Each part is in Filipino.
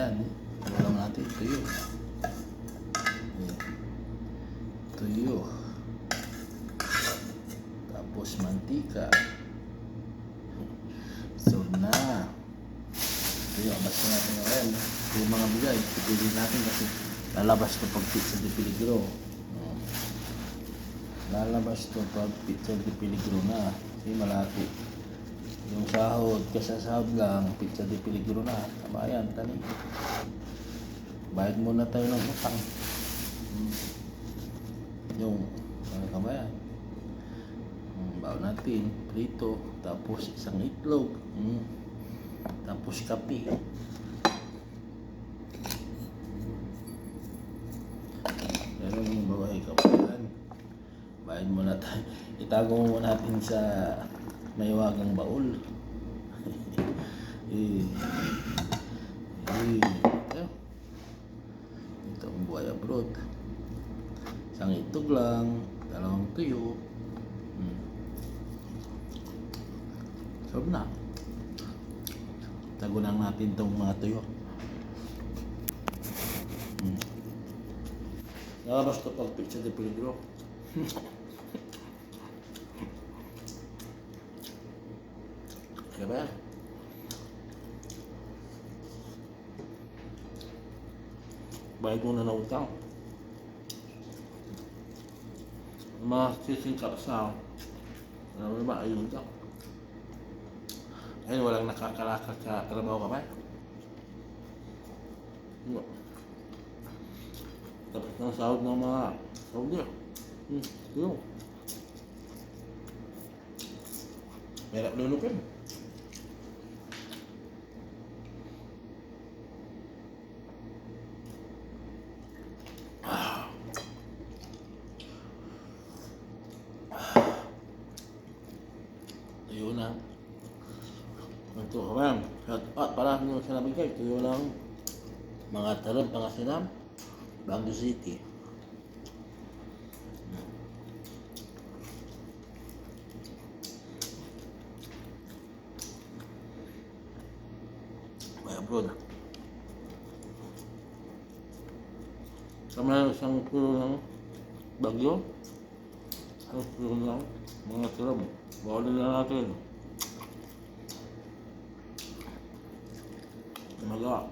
Ayan, ulam natin, tuyo. Ayan. Tuyo. Tapos mantika. So na. Tuyo, basta natin ngayon. Yung mga bigay, pipiliin natin kasi lalabas to pag pizza de peligro. Lalabas to pag pizza de peligro na. Kasi malaki. Yung sahod, kasasahod lang, pizza de peligro na. Tama yan, tani. Bayad muna tayo ng utang. Yung, ano ka ba yan? Baon natin, prito, tapos isang itlog. Tapos kape. Pero yung babae kapalan, bayad muna tayo. Itago mo natin sa maywagang baul. Ito ang buhay abroad. Isang itlog lang, dalawang tuyo. Sarap na. Tago lang natin itong mga tuyo. Nalabas ko pag pizza de peligro. Kaya ba yan? Bayad mo na utang. Masisingkap sa ano ba? Ayun utang. Ayun, walang nakakalakad sa trabaho ka ba? Tapos ng sahod ng mga Saudi. Yun. Merap lulukin. Ayun na. Ito ka ba? At para nyo sa nabigay, ito lang mga talon, Pangasinan, Baguio City. May abroad. Sama isang kilo ng Baguio. Isang kilo ng mga talon. Bawalin na natin. Magawa.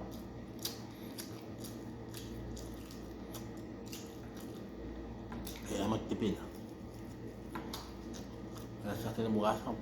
Kaya magtipid. Kaya sa atin ang bukasan.